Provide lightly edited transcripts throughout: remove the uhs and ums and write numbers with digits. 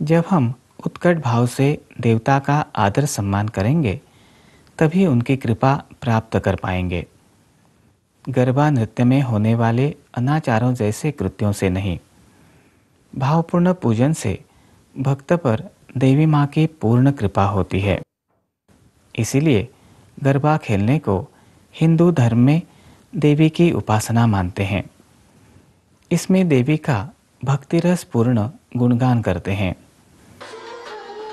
जब हम उत्कट भाव से देवता का आदर सम्मान करेंगे तभी उनकी कृपा प्राप्त कर पाएंगे। गरबा नृत्य में होने वाले अनाचारों जैसे कृत्यों से नहीं, भावपूर्ण पूजन से भक्त पर देवी माँ की पूर्ण कृपा होती है। इसीलिए गरबा खेलने को हिंदू धर्म में देवी की उपासना मानते हैं। इसमें देवी का भक्तिरस पूर्ण गुणगान करते हैं।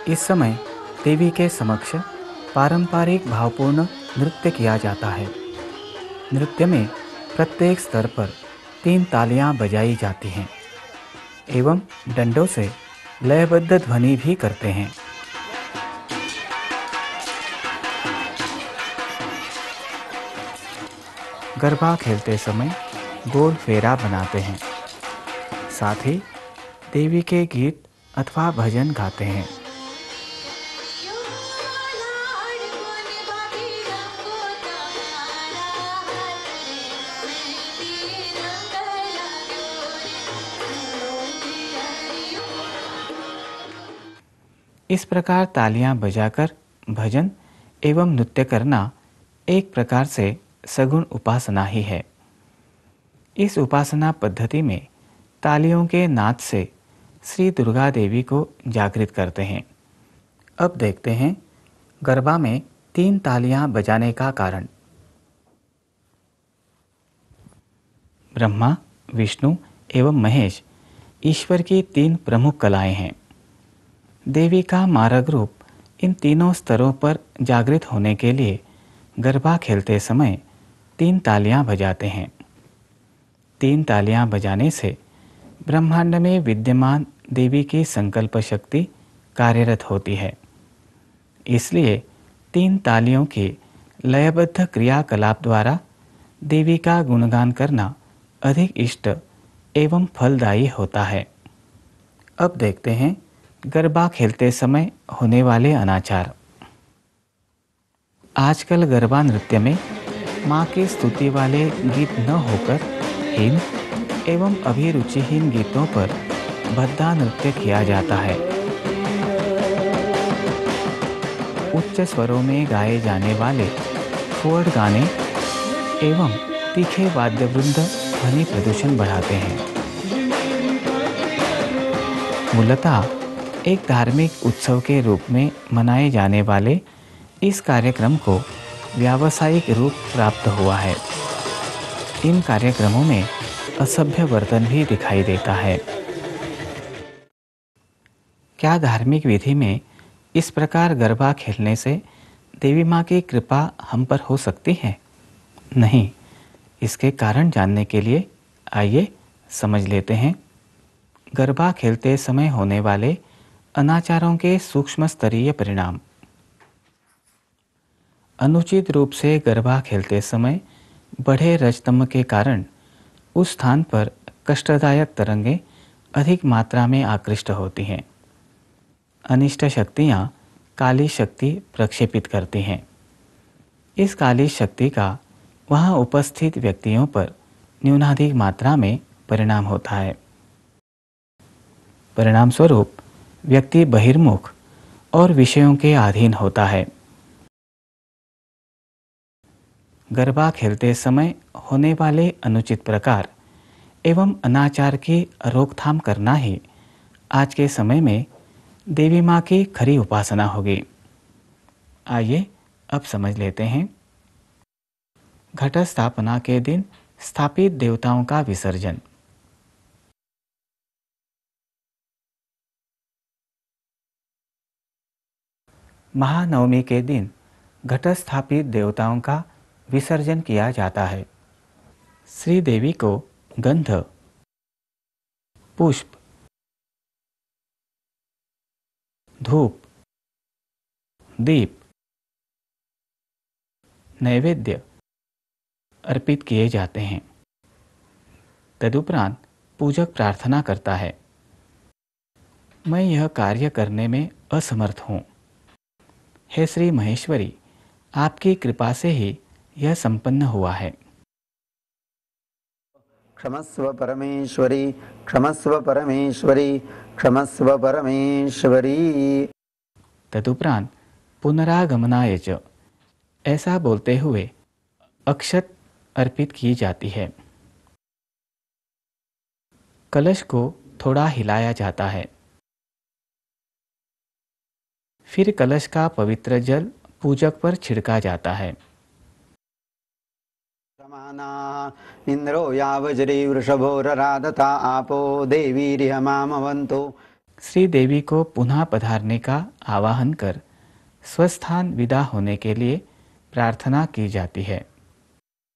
इस समय देवी के समक्ष पारंपरिक भावपूर्ण नृत्य किया जाता है। नृत्य में प्रत्येक स्तर पर 3 तालियां बजाई जाती हैं एवं डंडों से लयबद्ध ध्वनि भी करते हैं। गरबा खेलते समय गोल फेरा बनाते हैं। साथ ही देवी के गीत अथवा भजन गाते हैं। इस प्रकार तालियां बजाकर भजन एवं नृत्य करना एक प्रकार से सगुण उपासना ही है। इस उपासना पद्धति में तालियों के नाद से श्री दुर्गा देवी को जागृत करते हैं। अब देखते हैं गरबा में 3 तालियां बजाने का कारण। ब्रह्मा, विष्णु एवं महेश ईश्वर की 3 प्रमुख कलाएं हैं। देवी का मारक रूप इन तीनों स्तरों पर जागृत होने के लिए गरबा खेलते समय 3 तालियां बजाते हैं। 3 तालियां बजाने से ब्रह्मांड में विद्यमान देवी की संकल्प शक्ति कार्यरत होती है। इसलिए 3 तालियों के लयबद्ध क्रियाकलाप द्वारा देवी का गुणगान करना अधिक इष्ट एवं फलदायी होता है। अब देखते हैं गरबा खेलते समय होने वाले अनाचार। आजकल गरबा नृत्य में माँ की स्तुति वाले गीत न होकर हीन एवं अभिरुचिहीन गीतों पर भद्दा नृत्य किया जाता है। उच्च स्वरों में गाए जाने वाले फोर्ड गाने एवं तीखे वाद्यवृंद ध्वनि प्रदूषण बढ़ाते हैं। मूलतः एक धार्मिक उत्सव के रूप में मनाए जाने वाले इस कार्यक्रम को व्यावसायिक रूप प्राप्त हुआ है। इन कार्यक्रमों में असभ्य वर्तन भी दिखाई देता है। क्या धार्मिक विधि में इस प्रकार गरबा खेलने से देवी माँ की कृपा हम पर हो सकती है? नहीं। इसके कारण जानने के लिए आइए समझ लेते हैं गरबा खेलते समय होने वाले अनाचारों के सूक्ष्म स्तरीय परिणाम। अनुचित रूप से गरबा खेलते समय बढ़े रजतम के कारण उस स्थान पर कष्टदायक तरंगें अधिक मात्रा में आकृष्ट होती हैं। अनिष्ट शक्तियाँ काली शक्ति प्रक्षेपित करती हैं। इस काली शक्ति का वहाँ उपस्थित व्यक्तियों पर न्यूनाधिक मात्रा में परिणाम होता है। परिणाम स्वरूप व्यक्ति बहिर्मुख और विषयों के अधीन होता है। गरबा खेलते समय होने वाले अनुचित प्रकार एवं अनाचार की रोकथाम करना ही आज के समय में देवी माँ की खरी उपासना होगी। आइए अब समझ लेते हैं घट स्थापना के दिन स्थापित देवताओं का विसर्जन। महानवमी के दिन घट स्थापित देवताओं का विसर्जन किया जाता है। श्री देवी को गंध, पुष्प, धूप, दीप, नैवेद्य अर्पित किए जाते हैं। तदुपरांत पूजक प्रार्थना करता है, मैं यह कार्य करने में असमर्थ हूँ। हे श्री महेश्वरी, आपकी कृपा से ही यह संपन्न हुआ है। क्षमस्व परमेश्वरी, क्षमस्व परमेश्वरी, क्षमस्व परमेश्वरी। तदुपरांत पुनरागमनाय च, ऐसा बोलते हुए अक्षत अर्पित की जाती है। कलश को थोड़ा हिलाया जाता है। फिर कलश का पवित्र जल पूजक पर छिड़का जाता है। इंद्रो यावजरी वृषभोरराधता आपो देवीरिहमामवन्तो। श्री देवी को पुनः पधारने का आवाहन कर स्वस्थान विदा होने के लिए प्रार्थना की जाती है।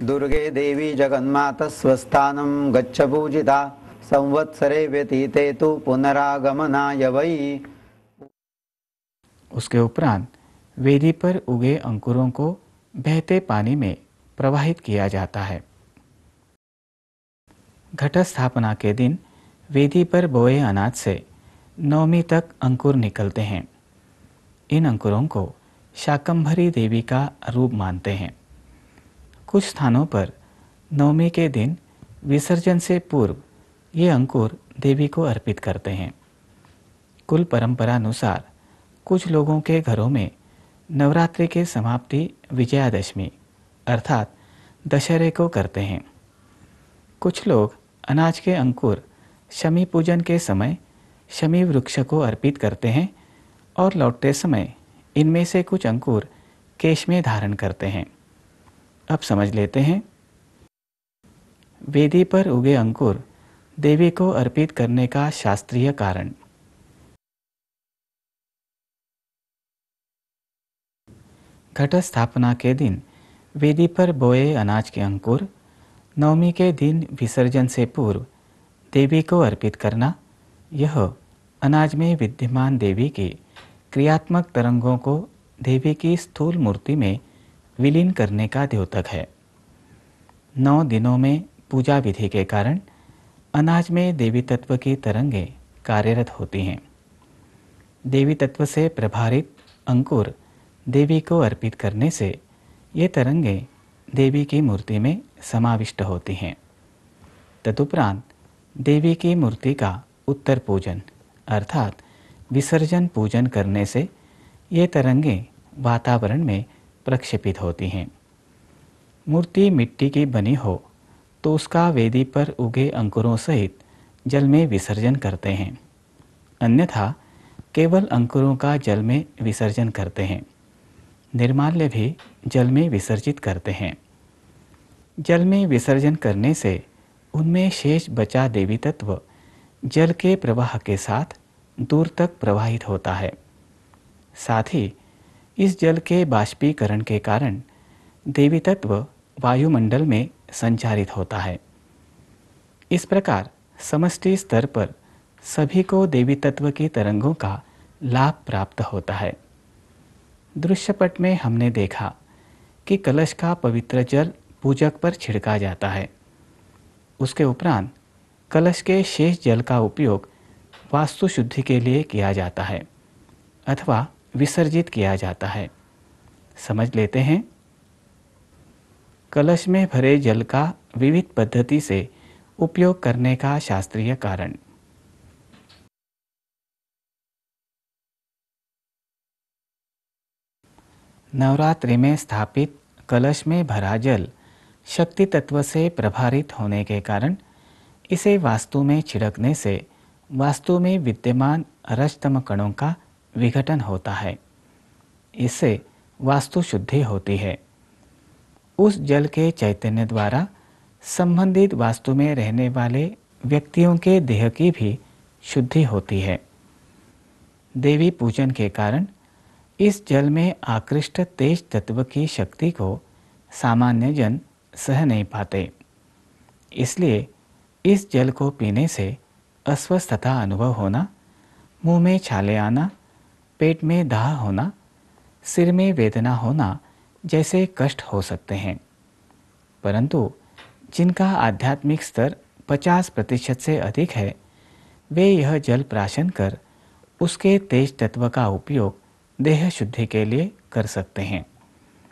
दुर्गे देवी जगन्माता स्वस्थानं गच्छ पूजिता, संवत्सरे व्यतीते तु पुनरागमनाय वै। उसके उपरांत वेदी पर उगे अंकुरों को बहते पानी में प्रवाहित किया जाता है। घट स्थापना के दिन वेदी पर बोए अनाज से नवमी तक अंकुर निकलते हैं। इन अंकुरों को शाकंभरी देवी का रूप मानते हैं। कुछ स्थानों पर नवमी के दिन विसर्जन से पूर्व ये अंकुर देवी को अर्पित करते हैं। कुल परंपरा अनुसार कुछ लोगों के घरों में नवरात्रि के समाप्ति विजयादशमी अर्थात दशहरे को करते हैं। कुछ लोग अनाज के अंकुर शमी पूजन के समय शमी वृक्ष को अर्पित करते हैं और लौटते समय इनमें से कुछ अंकुर केश में धारण करते हैं। अब समझ लेते हैं। वेदी पर उगे अंकुर देवी को अर्पित करने का शास्त्रीय कारण। घट स्थापना के दिन वेदी पर बोए अनाज के अंकुर नवमी के दिन विसर्जन से पूर्व देवी को अर्पित करना, यह अनाज में विद्यमान देवी की क्रियात्मक तरंगों को देवी की स्थूल मूर्ति में विलीन करने का द्योतक है। 9 दिनों में पूजा विधि के कारण अनाज में देवी तत्व की तरंगें कार्यरत होती हैं। देवी तत्व से प्रभारित अंकुर देवी को अर्पित करने से ये तरंगें देवी की मूर्ति में समाविष्ट होती हैं। तदुपरांत देवी की मूर्ति का उत्तर पूजन अर्थात विसर्जन पूजन करने से ये तरंगें वातावरण में प्रक्षेपित होती हैं। मूर्ति मिट्टी की बनी हो तो उसका वेदी पर उगे अंकुरों सहित जल में विसर्जन करते हैं, अन्यथा केवल अंकुरों का जल में विसर्जन करते हैं। निर्माल्य भी जल में विसर्जित करते हैं। जल में विसर्जन करने से उनमें शेष बचा देवी तत्व जल के प्रवाह के साथ दूर तक प्रवाहित होता है। साथ ही इस जल के बाष्पीकरण के कारण देवी तत्व वायुमंडल में संचारित होता है। इस प्रकार समष्टि स्तर पर सभी को देवी तत्व की तरंगों का लाभ प्राप्त होता है। दृश्यपट में हमने देखा कि कलश का पवित्र जल पूजक पर छिड़का जाता है। उसके उपरांत कलश के शेष जल का उपयोग वास्तु शुद्धि के लिए किया जाता है अथवा विसर्जित किया जाता है। समझ लेते हैं। कलश में भरे जल का विविध पद्धति से उपयोग करने का शास्त्रीय कारण। नवरात्रि में स्थापित कलश में भरा जल शक्ति तत्व से प्रभारित होने के कारण इसे वास्तु में छिड़कने से वास्तु में विद्यमान रजतम कणों का विघटन होता है। इससे वास्तु शुद्धि होती है। उस जल के चैतन्य द्वारा संबंधित वास्तु में रहने वाले व्यक्तियों के देह की भी शुद्धि होती है। देवी पूजन के कारण इस जल में आकृष्ट तेज तत्व की शक्ति को सामान्य जन सह नहीं पाते। इसलिए इस जल को पीने से अस्वस्थता अनुभव होना, मुंह में छाले आना, पेट में दाह होना, सिर में वेदना होना जैसे कष्ट हो सकते हैं। परंतु जिनका आध्यात्मिक स्तर 50% से अधिक है, वे यह जल प्राशन कर उसके तेज तत्व का उपयोग देह शुद्धि के लिए कर सकते हैं।